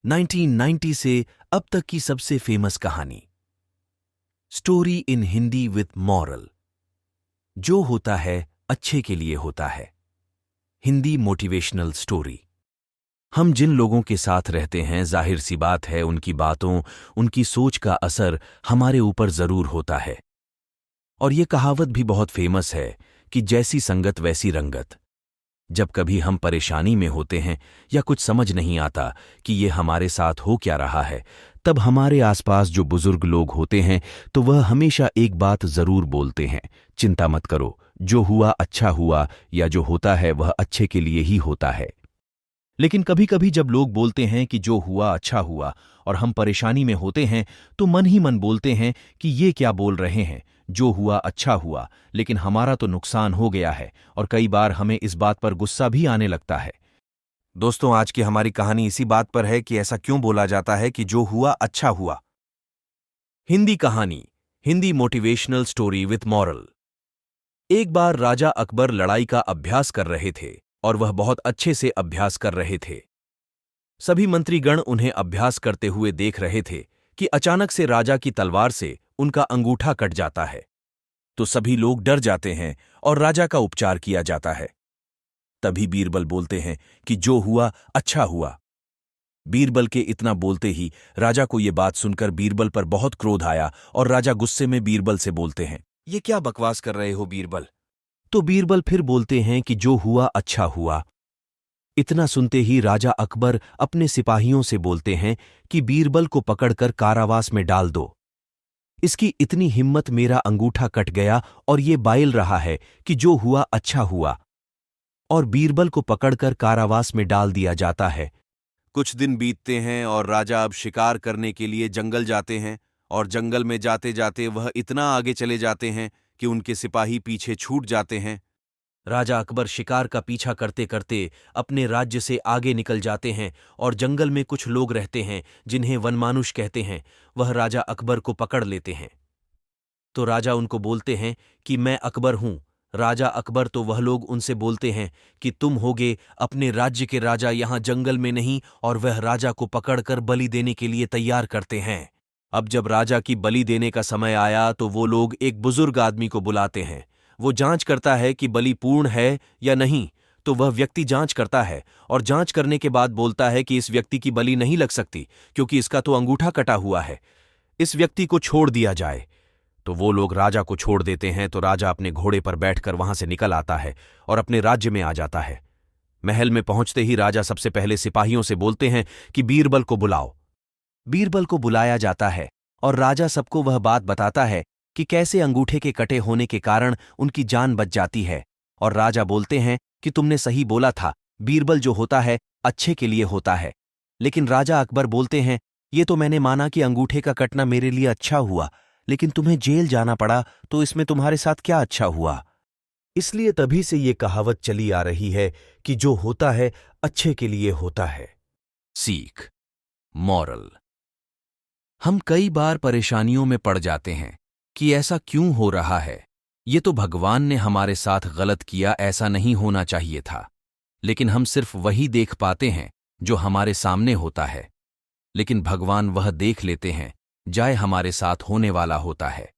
1990 से अब तक की सबसे फेमस कहानी, story in Hindi with moral. जो होता है अच्छे के लिए होता है। Hindi motivational story. हम जिन लोगों के साथ रहते हैं, जाहिर सी बात है उनकी बातों, उनकी सोच का असर हमारे ऊपर जरूर होता है। और ये कहावत भी बहुत फेमस है कि जैसी संगत वैसी रंगत। जब कभी हम परेशानी में होते हैं या कुछ समझ नहीं आता कि ये हमारे साथ हो क्या रहा है, तब हमारे आसपास जो बुजुर्ग लोग होते हैं तो वह हमेशा एक बात जरूर बोलते हैं, चिंता मत करो, जो हुआ अच्छा हुआ, या जो होता है वह अच्छे के लिए ही होता है। लेकिन कभी कभी जब लोग बोलते हैं कि जो हुआ अच्छा हुआ और हम परेशानी में होते हैं तो मन ही मन बोलते हैं कि ये क्या बोल रहे हैं, जो हुआ अच्छा हुआ, लेकिन हमारा तो नुकसान हो गया है। और कई बार हमें इस बात पर गुस्सा भी आने लगता है। दोस्तों, आज की हमारी कहानी इसी बात पर है कि ऐसा क्यों बोला जाता है कि जो हुआ अच्छा हुआ। हिंदी कहानी, Hindi motivational story with moral. एक बार राजा अकबर लड़ाई का अभ्यास कर रहे थे और वह बहुत अच्छे से अभ्यास कर रहे थे। सभी मंत्रीगण उन्हें अभ्यास करते हुए देख रहे थे कि अचानक से राजा की तलवार से उनका अंगूठा कट जाता है। तो सभी लोग डर जाते हैं और राजा का उपचार किया जाता है। तभी बीरबल बोलते हैं कि जो हुआ अच्छा हुआ। बीरबल के इतना बोलते ही राजा को यह बात सुनकर बीरबल पर बहुत क्रोध आया और राजा गुस्से में बीरबल से बोलते हैं, ये क्या बकवास कर रहे हो बीरबल। तो बीरबल फिर बोलते हैं कि जो हुआ अच्छा हुआ। इतना सुनते ही राजा अकबर अपने सिपाहियों से बोलते हैं कि बीरबल को पकड़कर कारावास में डाल दो। इसकी इतनी हिम्मत, मेरा अंगूठा कट गया और ये बायल रहा है कि जो हुआ अच्छा हुआ। और बीरबल को पकड़कर कारावास में डाल दिया जाता है। कुछ दिन बीतते हैं और राजा अब शिकार करने के लिए जंगल जाते हैं और जंगल में जाते जाते वह इतना आगे चले जाते हैं कि उनके सिपाही पीछे छूट जाते हैं। राजा अकबर शिकार का पीछा करते करते अपने राज्य से आगे निकल जाते हैं और जंगल में कुछ लोग रहते हैं जिन्हें वनमानुष कहते हैं। वह राजा अकबर को पकड़ लेते हैं। तो राजा उनको बोलते हैं कि मैं अकबर हूं। राजा अकबर तो वह लोग उनसे बोलते हैं कि तुम होगे अपने राज्य के राजा, यहां जंगल में नहीं। और वह राजा को पकड़कर बलि देने के लिए तैयार करते हैं। अब जब राजा की बलि देने का समय आया तो वो लोग एक बुजुर्ग आदमी को बुलाते हैं। वो जांच करता है कि बलि पूर्ण है या नहीं। तो वह व्यक्ति जांच करता है और जांच करने के बाद बोलता है कि इस व्यक्ति की बलि नहीं लग सकती, क्योंकि इसका तो अंगूठा कटा हुआ है। इस व्यक्ति को छोड़ दिया जाए। तो वो लोग राजा को छोड़ देते हैं। तो राजा अपने घोड़े पर बैठकर वहां से निकल आता है और अपने राज्य में आ जाता है। महल में पहुंचते ही राजा सबसे पहले सिपाहियों से बोलते हैं कि बीरबल को बुलाओ। बीरबल को बुलाया जाता है और राजा सबको वह बात बताता है कि कैसे अंगूठे के कटे होने के कारण उनकी जान बच जाती है। और राजा बोलते हैं कि तुमने सही बोला था, बीरबल जो होता है अच्छे के लिए होता है। लेकिन राजा अकबर बोलते हैं, ये तो मैंने माना कि अंगूठे का कटना मेरे लिए अच्छा हुआ, लेकिन तुम्हें जेल जाना पड़ा तो इसमें तुम्हारे साथ क्या अच्छा हुआ। इसलिए तभी से ये कहावत चली आ रही है कि जो होता है अच्छे के लिए होता है। सीख, मॉरल। हम कई बार परेशानियों में पड़ जाते हैं कि ऐसा क्यों हो रहा है, ये तो भगवान ने हमारे साथ गलत किया, ऐसा नहीं होना चाहिए था। लेकिन हम सिर्फ वही देख पाते हैं जो हमारे सामने होता है, लेकिन भगवान वह देख लेते हैं जाए हमारे साथ होने वाला होता है।